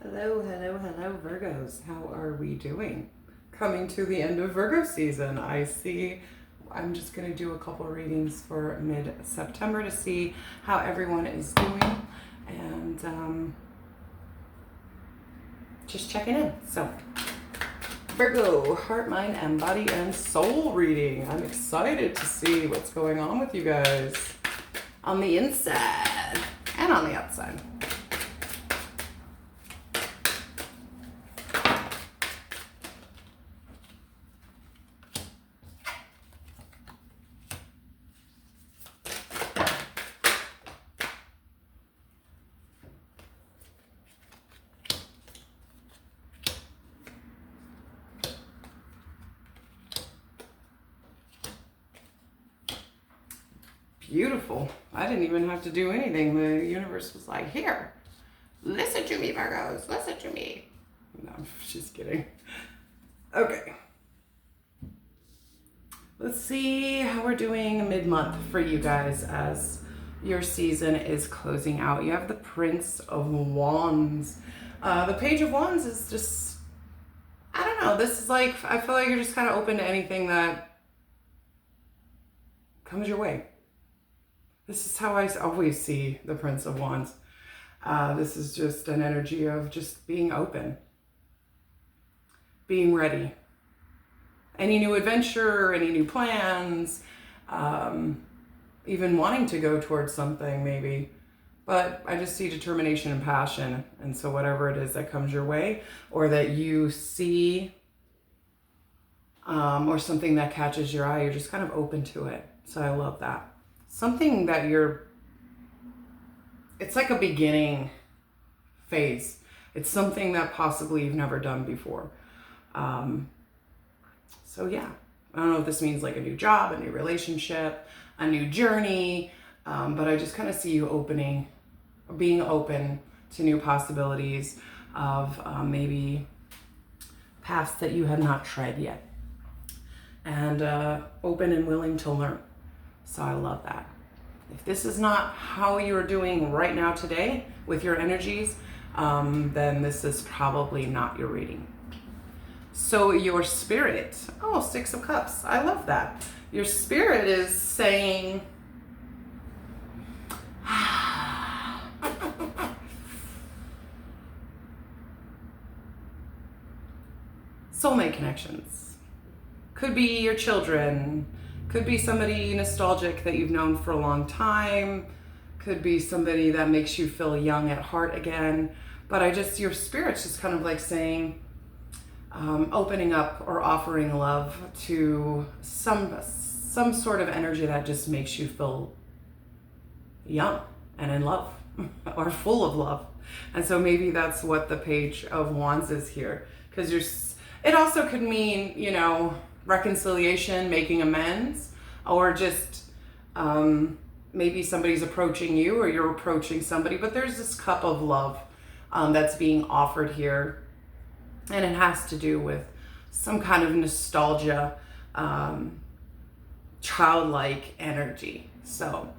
Hello, hello, hello, Virgos. How are we doing? Coming to the end of Virgo season. I'm just going to do a couple readings for mid-September to see how everyone is doing and just checking in. So, Virgo, heart, mind, and body and soul reading. I'm excited to see what's going on with you guys on the inside and on the outside. Beautiful. I didn't even have to do anything. The universe was like, here, listen to me, Virgos, listen to me. No, just kidding. Okay. Let's see how we're doing mid-month for you guys as your season is closing out. You have the Prince of Wands. The Page of Wands is just, I don't know. This is like, I feel like you're just kind of open to anything that comes your way. This is how I always see the Prince of Wands. This is just an energy of just being open, being ready. Any new adventure, any new plans, even wanting to go towards something maybe. But I just see determination and passion. And so whatever it is that comes your way or that you see or something that catches your eye, you're just kind of open to it. So I love that. Something that it's like a beginning phase. It's something that possibly you've never done before. So yeah, I don't know if this means like a new job, a new relationship, a new journey, but I just kind of see you being open to new possibilities of maybe paths that you have not tread yet, and open and willing to learn. So I love that. If this is not how you're doing right now today with your energies, then this is probably not your reading. So your spirit, Six of Cups. I love that. Your spirit is saying, soulmate connections. Could be your children. Could be somebody nostalgic that you've known for a long time. Could be somebody that makes you feel young at heart again. But your spirit's just kind of like saying, opening up or offering love to some sort of energy that just makes you feel young and in love or full of love. And so maybe that's what the Page of Wands is here. Because it also could mean, reconciliation, making amends, or just maybe somebody's approaching you or you're approaching somebody, but there's this cup of love that's being offered here, and it has to do with some kind of nostalgia, childlike energy. So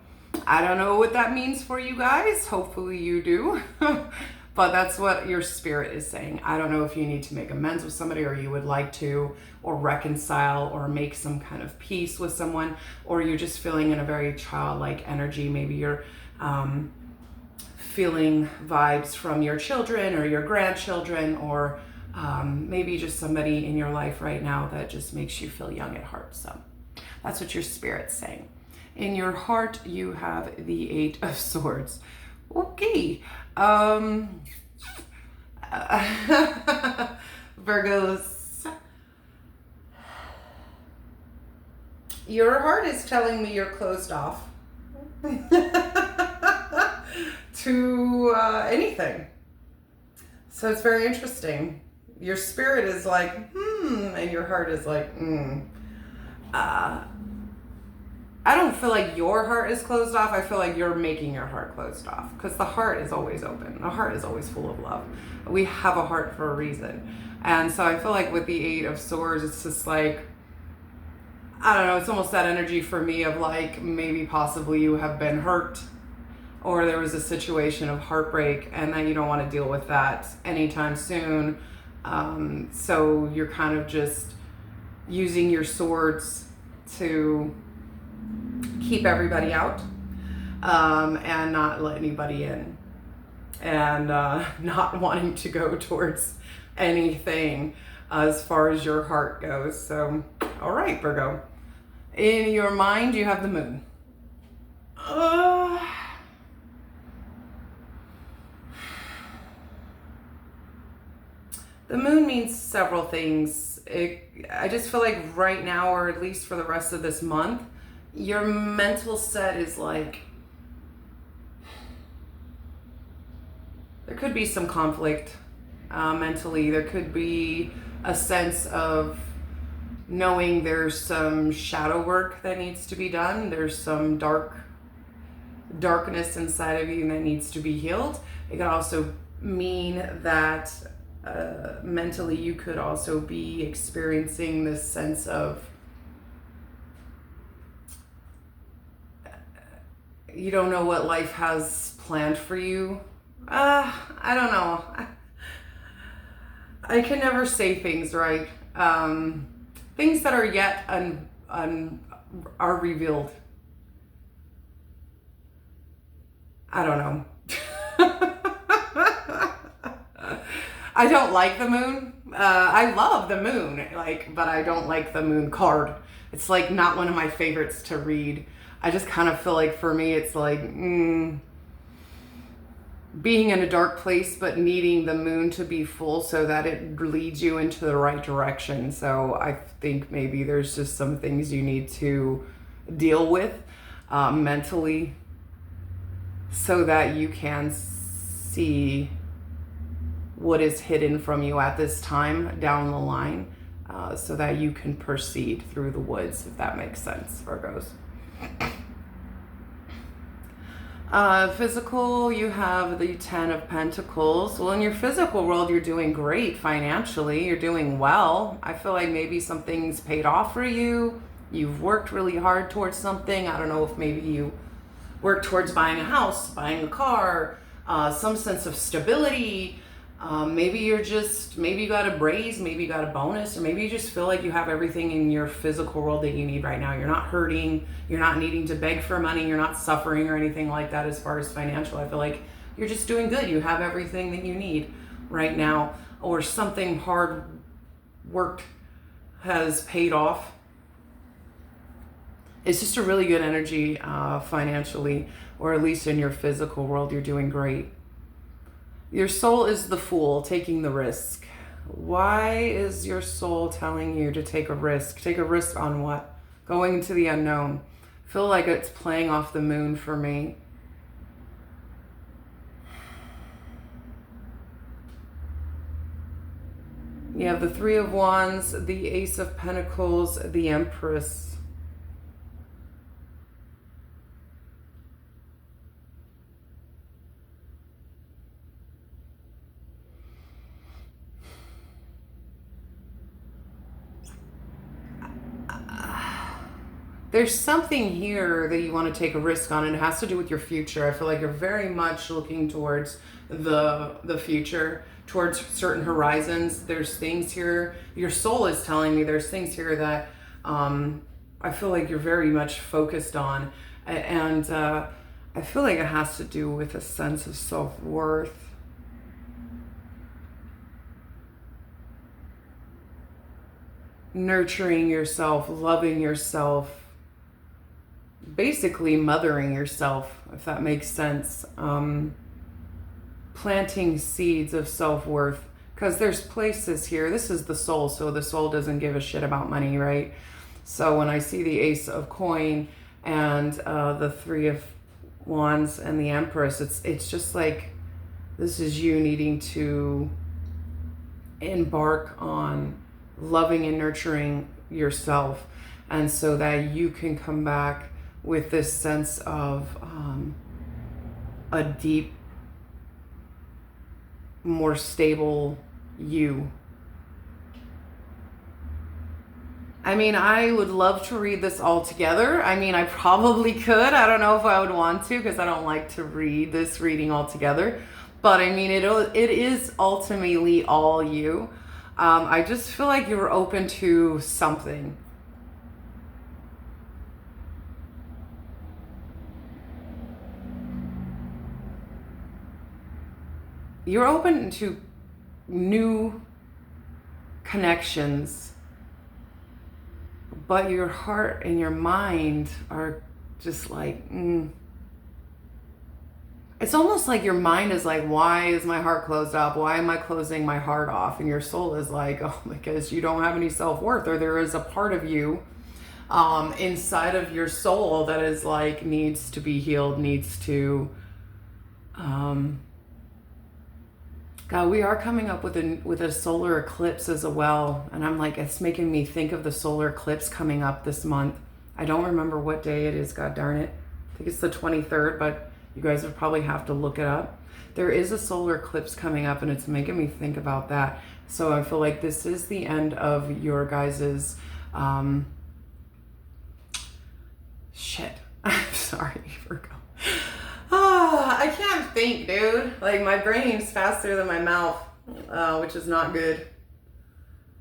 I don't know what that means for you guys. Hopefully you do. But that's what your spirit is saying. I don't know if you need to make amends with somebody, or you would like to, or reconcile, or make some kind of peace with someone, or you're just feeling in a very childlike energy. Maybe you're feeling vibes from your children or your grandchildren, or maybe just somebody in your life right now that just makes you feel young at heart. So that's what your spirit's saying. In your heart, you have the Eight of Swords. Okay. Virgos, your heart is telling me you're closed off to anything. So it's very interesting. Your spirit is like, and your heart is like, I don't feel like your heart is closed off. I feel like you're making your heart closed off, because the heart is always open. The heart is always full of love. We have a heart for a reason. And so I feel like with the Eight of Swords, it's just like, I don't know, it's almost that energy for me of like, maybe possibly you have been hurt or there was a situation of heartbreak and that you don't want to deal with that anytime soon. So you're kind of just using your swords to keep everybody out, and not let anybody in, and not wanting to go towards anything as far as your heart goes. So, all right, Virgo. In your mind, you have the moon. The moon means several things. I just feel like right now, or at least for the rest of this month, your mental set is like, there could be some conflict mentally. There could be a sense of knowing there's some shadow work that needs to be done. There's some darkness inside of you that needs to be healed. It could also mean that mentally you could also be experiencing this sense of you don't know what life has planned for you. I don't know. I can never say things right. Things that are yet are revealed. I don't know. I don't like the moon. I love the moon, but I don't like the moon card. It's like not one of my favorites to read. I just kind of feel like for me, it's like being in a dark place, but needing the moon to be full so that it leads you into the right direction. So I think maybe there's just some things you need to deal with mentally so that you can see what is hidden from you at this time down the line, so that you can proceed through the woods, if that makes sense, Virgos. Physical, you have the 10 of Pentacles. Well, in your physical world, you're doing great financially. You're doing well. I feel like maybe something's paid off for you. You've worked really hard towards something. I don't know if maybe you worked towards buying a house, buying a car, some sense of stability. Maybe you got a raise, maybe you got a bonus, or maybe you just feel like you have everything in your physical world that you need right now. You're not hurting, you're not needing to beg for money, you're not suffering or anything like that as far as financial. I feel like you're just doing good. You have everything that you need right now, or something hard worked has paid off. It's just a really good energy financially, or at least in your physical world, you're doing great. Your soul is the fool, taking the risk. Why is your soul telling you to take a risk? Take a risk on what? Going into the unknown. I feel like it's playing off the moon for me. You have the Three of Wands, the Ace of Pentacles, the Empress. There's something here that you want to take a risk on, and it has to do with your future. I feel like you're very much looking towards the future, towards certain horizons. There's things here, your soul is telling me there's things here that I feel like you're very much focused on. And I feel like it has to do with a sense of self-worth. Nurturing yourself, loving yourself, basically mothering yourself, if that makes sense. Planting seeds of self-worth, because there's places here. This is the soul, so the soul doesn't give a shit about money, right? So when I see the Ace of Coin and the Three of Wands and the Empress, it's just like this is you needing to embark on loving and nurturing yourself, and so that you can come back with this sense of a deep, more stable you. I mean, I would love to read this all together. I mean, I probably could. I don't know if I would want to because I don't like to read this reading all together. But I mean, it is ultimately all you. I just feel like you're open to something. You're open to new connections, but your heart and your mind are just like, It's almost like your mind is like, why is my heart closed up? Why am I closing my heart off? And your soul is like, oh, because you don't have any self-worth, or there is a part of you inside of your soul that is like, needs to be healed, needs to, God, we are coming up with a solar eclipse as well. And I'm like, it's making me think of the solar eclipse coming up this month. I don't remember what day it is, God darn it. I think it's the 23rd, but you guys would probably have to look it up. There is a solar eclipse coming up, and it's making me think about that. So I feel like this is the end of your guys's, shit. I'm sorry, Virgo. I can't think, dude. Like, my brain's faster than my mouth, which is not good.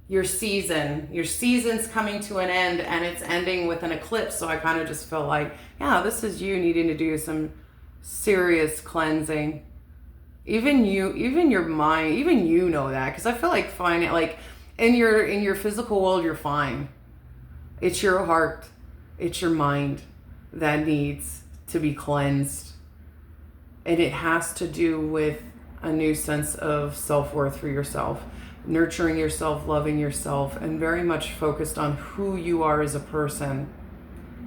Your season's coming to an end, and it's ending with an eclipse. So I kind of just feel like, yeah, this is you needing to do some serious cleansing. Even your mind, even you know that, because I feel like like in your physical world, you're fine. It's your heart, it's your mind that needs to be cleansed. And it has to do with a new sense of self-worth for yourself, nurturing yourself, loving yourself, and very much focused on who you are as a person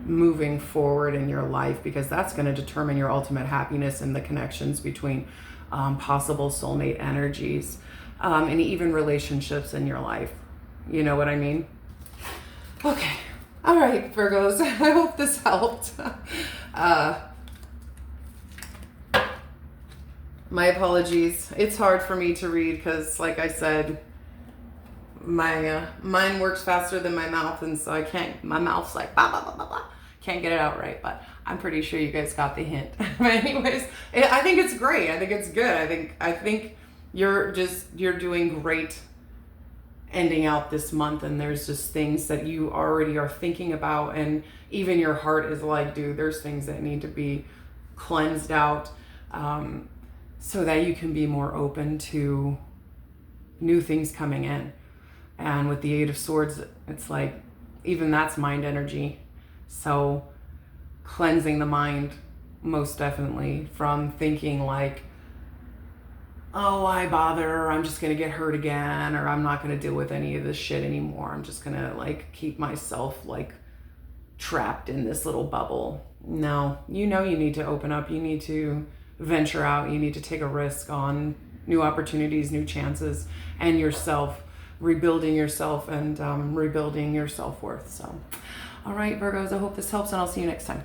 moving forward in your life, because that's going to determine your ultimate happiness and the connections between possible soulmate energies and even relationships in your life. You know what I mean? Okay. All right, Virgos. I hope this helped. My apologies. It's hard for me to read because, like I said, my mind works faster than my mouth, and so I can't. My mouth's like blah blah blah blah blah. Can't get it out right, but I'm pretty sure you guys got the hint. But anyways, I think it's great. I think it's good. I think you're doing great ending out this month, and there's just things that you already are thinking about, and even your heart is like, dude, there's things that need to be cleansed out. So that you can be more open to new things coming in. And with the Eight of Swords, it's like, even that's mind energy. So cleansing the mind, most definitely, from thinking like, oh, why bother? Or I'm just going to get hurt again, or I'm not going to deal with any of this shit anymore. I'm just going to like keep myself like trapped in this little bubble. No, you need to open up. You need to venture out. You need to take a risk on new opportunities, new chances, and yourself, rebuilding yourself and rebuilding your self-worth. So, all right, Virgos, I hope this helps, and I'll see you next time.